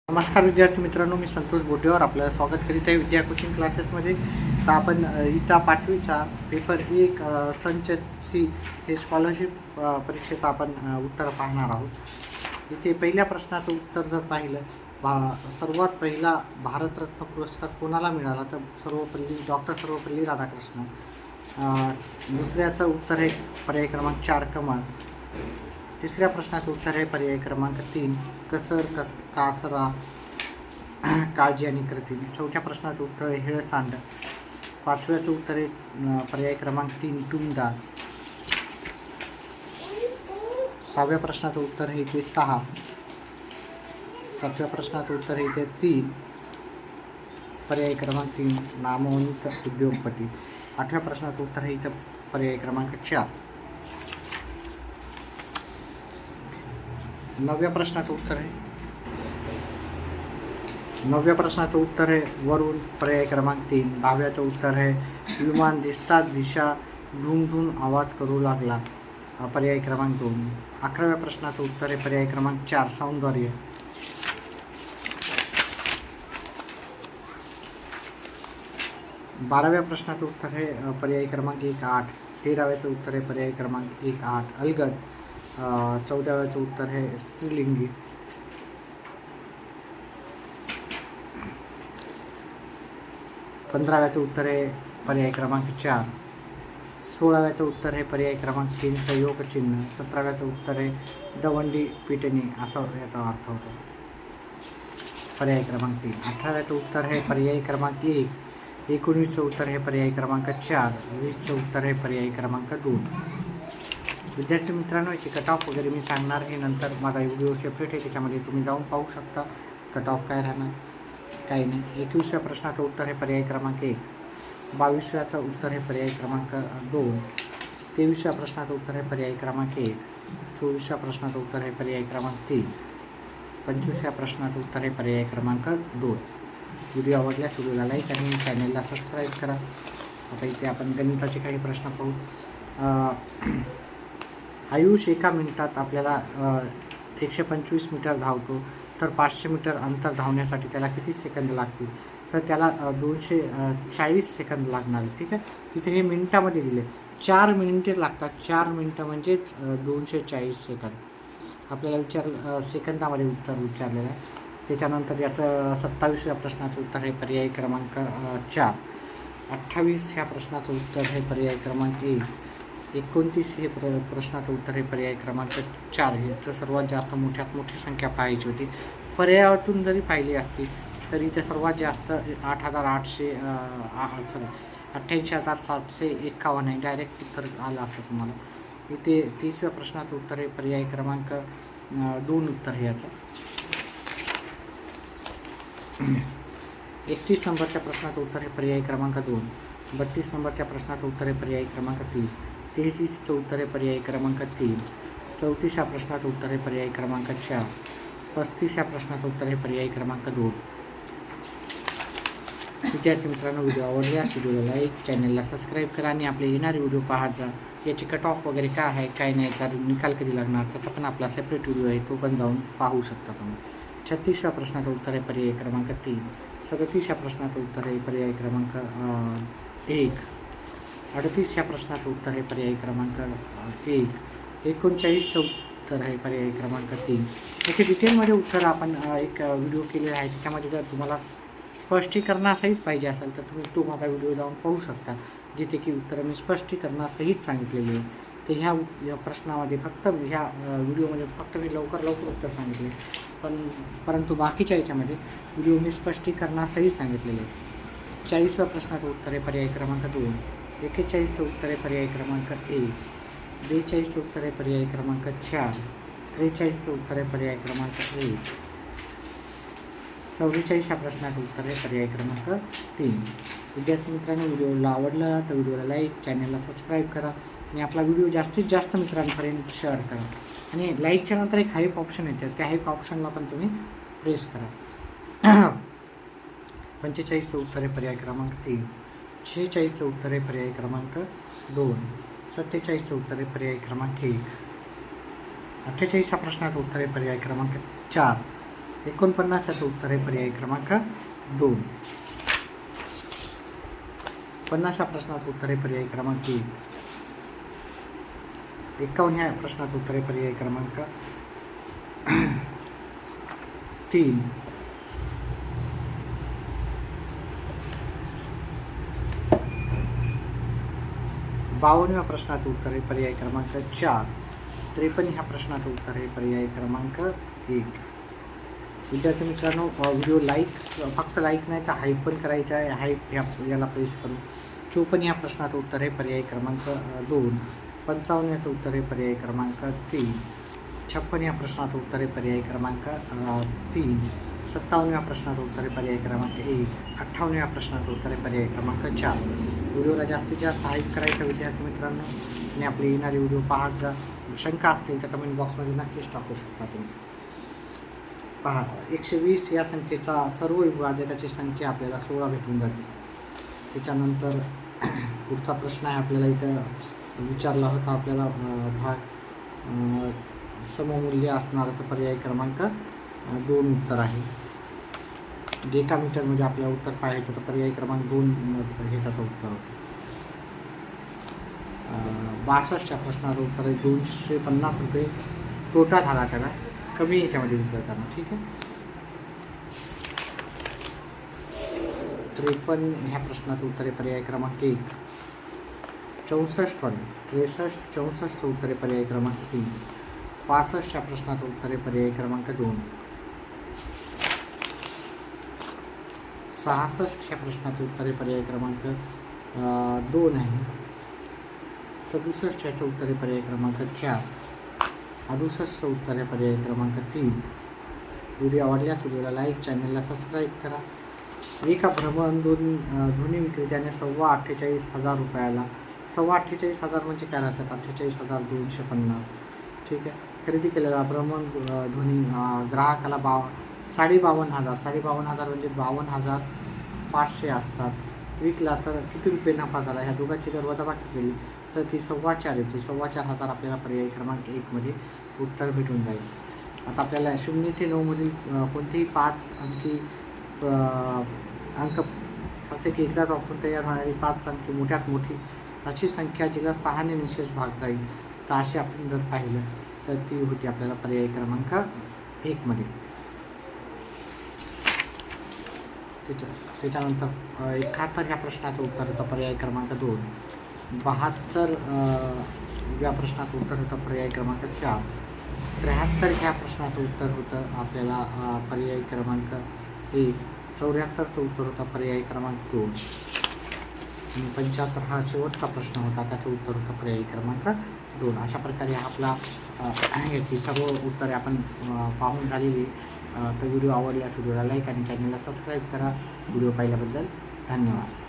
नमस्कार विद्यार्थी मित्रांनो, मी संतोष बोटेवर आपलं स्वागत करीत आहे विद्या कोचिंग क्लासेसमध्ये. तर आपण इयत्ता 5वीचा पेपर 1 संच सी हे स्कॉलरशिप परीक्षेचं आपण उत्तर पाहणार आहोत. इथे पहिल्या प्रश्नाचं उत्तर जर पाहिलं, सर्वात पहिला भारतरत्न पुरस्कार कोणाला मिळाला, तर सर्वपल्ली राधाकृष्णन. दुसऱ्याचं उत्तर आहे पर्याय क्रमांक 4 कमळ. तिसऱ्या प्रश्नाचं उत्तर आहे पर्याय क्रमांक 3 कासरा काळजी आणि कृती. चौथ्या प्रश्नाचं उत्तर आहे हेळसांड. पाचव्याचं उत्तर आहे पर्याय क्रमांक 3 टुमदार. सहाव्या प्रश्नाचं उत्तर आहे इथे 6. सातव्या प्रश्नाचं उत्तर आहे इथे 3 पर्याय क्रमांक 3 नामवंत उद्योगपती. आठव्या प्रश्नाचं उत्तर आहे इथं पर्याय क्रमांक 4. नवव्या प्रश्नाचं उत्तर आहे वरुण पर्याय क्रमांक 3. 10व्याचं उत्तर आहे विमान दिसताच दिशा ढुंढून आवाज करू लागला पर्याय क्रमांक 2. 11व्या प्रश्नाचं उत्तर आहे पर्याय क्रमांक 4 सौंदर्य. 12व्या प्रश्नाचं उत्तर आहे पर्याय क्रमांक 1 8. 13व्याचं उत्तर आहे पर्याय क्रमांक 1 8 अलगद. 14व्याचं उत्तर आहे स्त्रीलिंगी. 15व्याचं उत्तर आहे पर्याय क्रमांक 4. 16व्याचं उत्तर आहे पर्याय क्रमांक 3 संयोग चिन्ह. 17व्याचं उत्तर आहे दवंडी पिटणी असं याचा अर्थ होतो पर्याय क्रमांक 3. 18व्याचं उत्तर आहे पर्याय क्रमांक 1. 19चं उत्तर आहे पर्याय क्रमांक 4. 20चं उत्तर आहे पर्याय क्रमांक 2. विद्यार्थी मित्रांनो, याची कट ऑफ वगैरे मी सांगणार आहे नंतर. माझा व्हिडिओ सेपरेट आहे, त्याच्यामध्ये तुम्ही जाऊन पाहू शकता कट ऑफ काय राहणार काही नाही. 21व्या प्रश्नाचं उत्तर आहे पर्याय क्रमांक 1. 22व्याचं उत्तर आहे पर्याय क्रमांक 2. 23व्या प्रश्नाचं उत्तर आहे पर्याय क्रमांक 1. 24व्या प्रश्नाचं उत्तर आहे पर्याय क्रमांक 3. 25व्या प्रश्नाचं उत्तर आहे पर्याय क्रमांक 2. व्हिडिओ आवडल्यास व्हिडिओला लाईक आणि चॅनलला सबस्क्राईब करा. आता इथे आपण गणिताचे काही प्रश्न पाहू. आयुष एका मिनिटात आपल्याला 125 मीटर धावतो, तर 500 मीटर अंतर धावण्यासाठी त्याला किती सेकंद लागतील, तर त्याला 240 सेकंद लागणार. ठीक आहे, तिथे हे मिनिटामध्ये दिले 4 मिनिटे लागतात. 4 मिनिटं म्हणजेच 240 सेकंद आपल्याला सेकंदामध्ये उत्तर विचारलेलं आहे. त्याच्यानंतर याचं 27व्या प्रश्नाचं उत्तर आहे पर्याय क्रमांक 4. 28 ह्या प्रश्नाचं उत्तर आहे पर्याय क्रमांक 1. 29 हे प्रश्नाचं उत्तर आहे पर्याय क्रमांक 4. हे तर सर्वात जास्त मोठ्यात मोठी संख्या पाहायची होती. पर्यायातून जरी पाहिली असती तरी ते सर्वात जास्त 88,751 आहे. डायरेक्ट उत्तर आलं असतं तुम्हाला. इथे 30व्या प्रश्नाचं उत्तर आहे पर्याय क्रमांक 2 उत्तर आहे याचं. 31 नंबरच्या प्रश्नाचं उत्तर आहे पर्याय क्रमांक 2. 32 नंबरच्या प्रश्नाचं उत्तर आहे पर्याय क्रमांक 3. 33चं उत्तर आहे पर्याय क्रमांक 3. 34व्या प्रश्नाचं उत्तर आहे पर्याय क्रमांक 4. 35व्या प्रश्नाचं उत्तर आहे पर्याय क्रमांक 2. विद्यार्थी मित्रांनो, व्हिडिओ आवडल्यास व्हिडिओला लाईक, चॅनलला सबस्क्राईब करा आणि आपले येणारे व्हिडिओ पाहत जा. याची कट ऑफ वगैरे काय आहे काय नाही, तर निकाल कधी लागणार त्याचा पण आपला सेपरेट व्हिडिओ आहे, तो पण जाऊन पाहू शकता तुम्ही. 36व्या प्रश्नाचं उत्तर आहे पर्याय क्रमांक 3. 37व्या प्रश्नाचं उत्तर आहे पर्याय क्रमांक 1. 38ह्या प्रश्नाचं उत्तर आहे पर्याय क्रमांक 1. 39चं उत्तर आहे पर्याय क्रमांक 3. याचे डिटेलमध्ये उत्तर आपण एक व्हिडिओ केलेला आहे, त्याच्यामध्ये जर तुम्हाला स्पष्टीकरणासहित पाहिजे असेल तर तुम्ही तो माझा व्हिडिओ जाऊन पाहू शकता, जिथे की उत्तरं मी स्पष्टीकरणासहित सांगितलेली आहे. तर ह्या प्रश्नामध्ये फक्त ह्या व्हिडिओमध्ये फक्त मी लवकर उत्तर सांगितले, परंतु बाकीच्या याच्यामध्ये व्हिडिओ मी स्पष्टीकरणासहित सांगितलेले आहे. 40व्या प्रश्नाचं उत्तर आहे पर्याय क्रमांक 2. 41चं उत्तर आहे पर्याय क्रमांक 1. 42चं उत्तर आहे पर्याय क्रमांक 4. 43चं उत्तर आहे पर्याय क्रमांक 1. 44ह्या प्रश्नाचं उत्तर आहे पर्याय क्रमांक 3. विद्यार्थी मित्रांनो, व्हिडिओला आवडला तर व्हिडिओला लाईक, चॅनलला सबस्क्राईब करा आणि आपला व्हिडिओ जास्तीत जास्त मित्रांपर्यंत शेअर करा. आणि लाईकच्या नंतर एक हाईप ऑप्शन येते, त्या हाईप ऑप्शनला पण तुम्ही प्रेस करा. 45चं उत्तर आहे पर्याय क्रमांक 3. 46चं उत्तर आहे पर्याय क्रमांक 2. 47चं उत्तर आहे पर्याय क्रमांक 1. 48 प्रश्नाचं उत्तर आहे पर्याय क्रमांक 4. 49 याचं उत्तर आहे पर्याय क्रमांक 2. 50 या प्रश्नाचं उत्तर आहे पर्याय क्रमांक 1. 51 या प्रश्नाचं उत्तर आहे पर्याय क्रमांक 3. 52 या प्रश्नाचं उत्तर आहे पर्याय क्रमांक 4. 53 ह्या प्रश्नाचं उत्तर आहे पर्याय क्रमांक 1. विद्यार्थी मित्रांनो, व्हिडिओ फक्त लाईक नाही तर हाईप पण करायचा आहे. हाईप याला प्रेस करून 54 ह्या प्रश्नाचं उत्तर आहे पर्याय क्रमांक 2. 55 याचं उत्तर आहे पर्याय क्रमांक 3. 56 या प्रश्नाचं उत्तर आहे पर्याय क्रमांक 3. 57 या प्रश्नाचं उत्तर आहे पर्याय क्रमांक 1. 58 या प्रश्नाचं उत्तर आहे पर्याय क्रमांक 4. व्हिडिओला जास्तीत जास्त हाईप करायचं विद्यार्थी मित्रांनो, आणि आपले येणारे व्हिडिओ पाहत जा. शंका असतील तर कमेंट बॉक्समध्ये नक्कीच टाकू शकता तुम्ही. पहा, 120 या संख्येचा सर्व विभाजकाची संख्या आपल्याला 16 भेटून जाते. त्याच्यानंतर पुढचा प्रश्न आहे आपल्याला इथं विचारला होता आपल्याला भाग सममूल्य असणारा तर पर्याय क्रमांक 2 उत्तर आहे. डेकामीटरमध्ये आपल्याला उत्तर पाहायचं तर पर्याय क्रमांक 2 हे त्याचं उत्तर होतं. 62 या प्रश्नाचं उत्तर आहे 250 रुपये तोटा झाला त्याला, कमी याच्यामध्ये विकलं जाणं. ठीक आहे. 53 ह्या प्रश्नाचं उत्तर आहे पर्याय क्रमांक 1. 64 63 64 उत्तर आहे पर्याय क्रमांक 3. 65 या प्रश्नाचं उत्तर आहे पर्याय क्रमांक 2. 66 ह्या प्रश्नाचं उत्तर आहे पर्याय क्रमांक 2 आहे. 67 ह्याचं उत्तर आहे पर्याय क्रमांक 4. 68 उत्तर आहे पर्याय क्रमांक 3. व्हिडिओ आवडल्यास व्हिडिओला लाईक, चॅनलला सबस्क्राईब करा. एका भ्रमणध्वनी विक्रेत्याने 48,500 रुपयाला 48,500 म्हणजे काय राहतात 48,250. ठीक आहे. खरेदी केलेला भ्रमणध्वनी ग्राहकाला 52,500 म्हणजे 52,500 असतात. विकला तर किती रुपये नफा झाला, ह्या दोघांची जर वजाबाकी केली तर ती 4,2500 येते. 4,2500 आपल्याला पर्याय क्रमांक 1 मध्ये उत्तर भेटून जाईल. आता आपल्याला 0 ते 9 मधील कोणतेही 5 अंकी अंक प्रत्येकी एकदाच वापरून तयार होणारी 5 अंकी मोठ्यात मोठी अशी संख्या जिला 6 ने निशेष भाग जाईल, तर असे आपण जर पाहिलं तर ती होती आपल्याला पर्याय क्रमांक 1 मध्ये. त्याच्यानंतर 71 ह्या प्रश्नाचं उत्तर होतं पर्याय क्रमांक 2. 72 या प्रश्नाचं उत्तर होतं पर्याय क्रमांक 4. 73 ह्या प्रश्नाचं उत्तर होतं आपल्याला पर्याय क्रमांक 1. 74चं उत्तर होतं पर्याय क्रमांक 2. आणि 75 हा शेवटचा प्रश्न होता, त्याचं उत्तर होतं पर्याय क्रमांक 2. अशा प्रकारे आपला याची सर्व उत्तरे आपण पाहून झालेली. तर व्हिडिओ आवडल्यास व्हिडिओला लाईक आणि चॅनलला सबस्क्राईब करा. व्हिडिओ पाहिल्याबद्दल धन्यवाद.